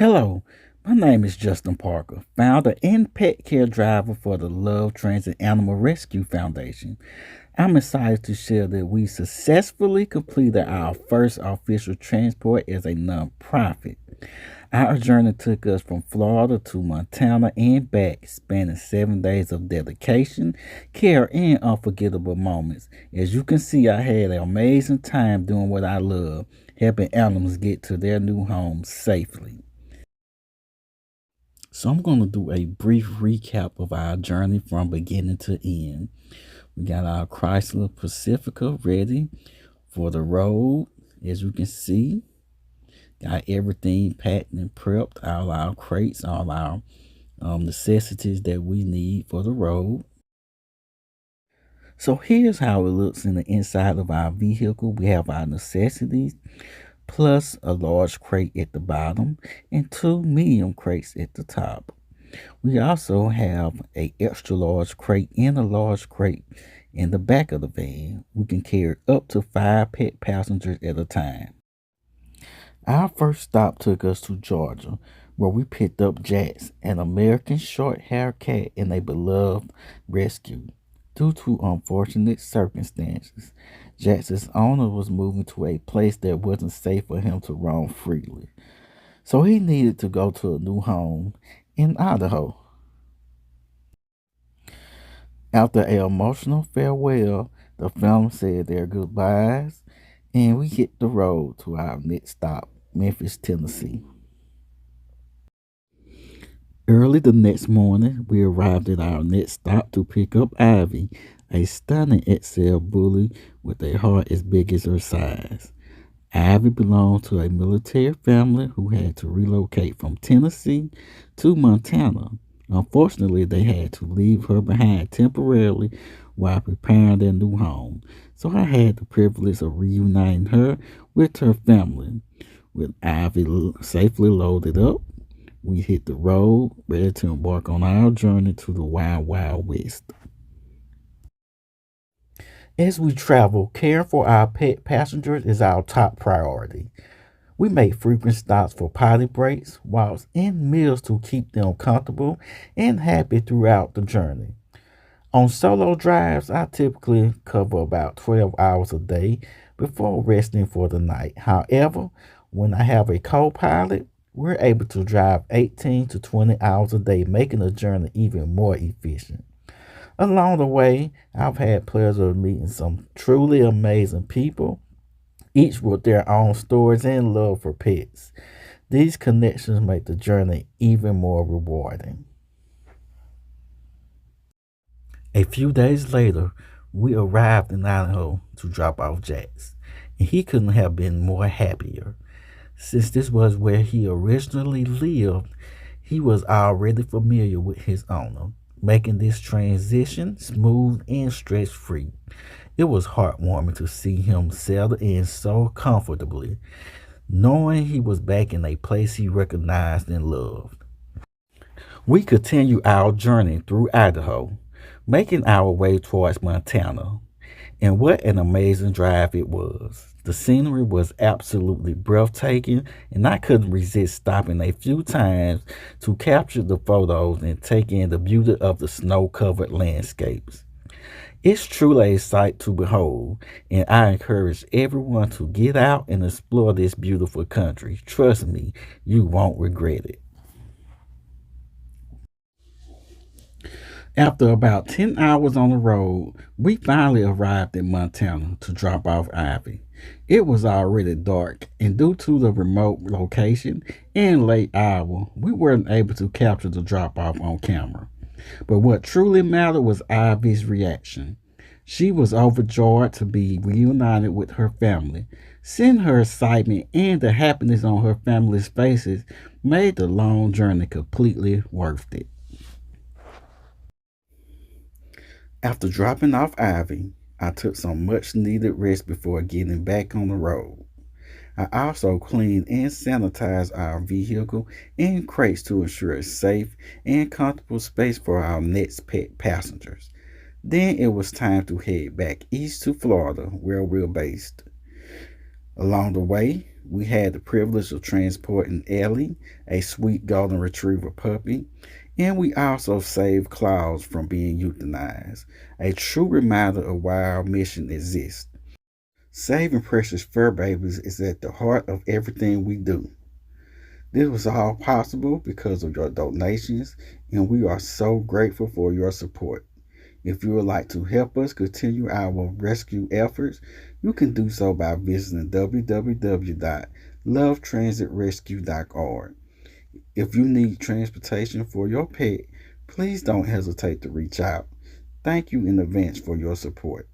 Hello, my name is Justin Parker, founder and pet care driver for the Love Transit Animal Rescue Foundation. I'm excited to share that we successfully completed our first official transport as a nonprofit. Our journey took us from Florida to Montana and back, spanning 7 days of dedication, care, and unforgettable moments. As you can see, I had an amazing time doing what I love, helping animals get to their new homes safely. So I'm going to do a brief recap of our journey from beginning to end. We got our Chrysler Pacifica ready for the road. As you can see, got everything packed and prepped, all our crates, all our necessities that we need for the road. So here's how it looks in the inside of our vehicle. We have our necessities, plus a large crate at the bottom and two medium crates at the top. We also have a extra large crate and a large crate in the back of the van. We can carry up to 5 pet passengers at a time. Our first stop took us to Georgia, where we picked up Jax, an American short-haired cat and a beloved rescue. Due to unfortunate circumstances, Jax's owner was moving to a place that wasn't safe for him to roam freely. So he needed to go to a new home in Idaho. After an emotional farewell, the family said their goodbyes, and we hit the road to our next stop, Memphis, Tennessee. Early the next morning, we arrived at our next stop to pick up Ivy, a stunning XL bully with a heart as big as her size. Ivy belonged to a military family who had to relocate from Tennessee to Montana. Unfortunately, they had to leave her behind temporarily while preparing their new home. So I had the privilege of reuniting her with her family. With Ivy safely loaded up, we hit the road, ready to embark on our journey to the wild, wild west. As we travel, caring for our pet passengers is our top priority. We make frequent stops for potty breaks, walks, and meals to keep them comfortable and happy throughout the journey. On solo drives, I typically cover about 12 hours a day before resting for the night. However, when I have a co pilot, we're able to drive 18 to 20 hours a day, making the journey even more efficient. Along the way, I've had pleasure of meeting some truly amazing people, each with their own stories and love for pets. These connections make the journey even more rewarding. A few days later, we arrived in Idaho to drop off Jax, and he couldn't have been more happier. Since this was where he originally lived, he was already familiar with his owner, making this transition smooth and stress free. It was heartwarming to see him settle in so comfortably, knowing he was back in a place he recognized and loved. We continued our journey through Idaho, making our way towards Montana. And what an amazing drive it was. The scenery was absolutely breathtaking, and I couldn't resist stopping a few times to capture the photos and take in the beauty of the snow covered landscapes. It's truly a sight to behold, and I encourage everyone to get out and explore this beautiful country. Trust me, you won't regret it. After about 10 hours on the road, we finally arrived in Montana to drop off Ivy. It was already dark, and due to the remote location and late hour, we weren't able to capture the drop off on camera. But what truly mattered was Ivy's reaction. She was overjoyed to be reunited with her family. Seeing her excitement and the happiness on her family's faces made the long journey completely worth it. After dropping off Ivy, I took some much needed rest before getting back on the road. I also cleaned and sanitized our vehicle and crates to ensure a safe and comfortable space for our next pet passengers. Then it was time to head back east to Florida, where we're based. Along the way, We had the privilege of transporting Ellie, a sweet golden retriever puppy, and we also saved Claus from being euthanized, a true reminder of why our mission exists. Saving precious fur babies is at the heart of everything we do. This was all possible because of your donations, and we are so grateful for your support. If you would like to help us continue our rescue efforts, you can do so by visiting www.lovetransitrescue.org. If you need transportation for your pet, please don't hesitate to reach out. Thank you in advance for your support.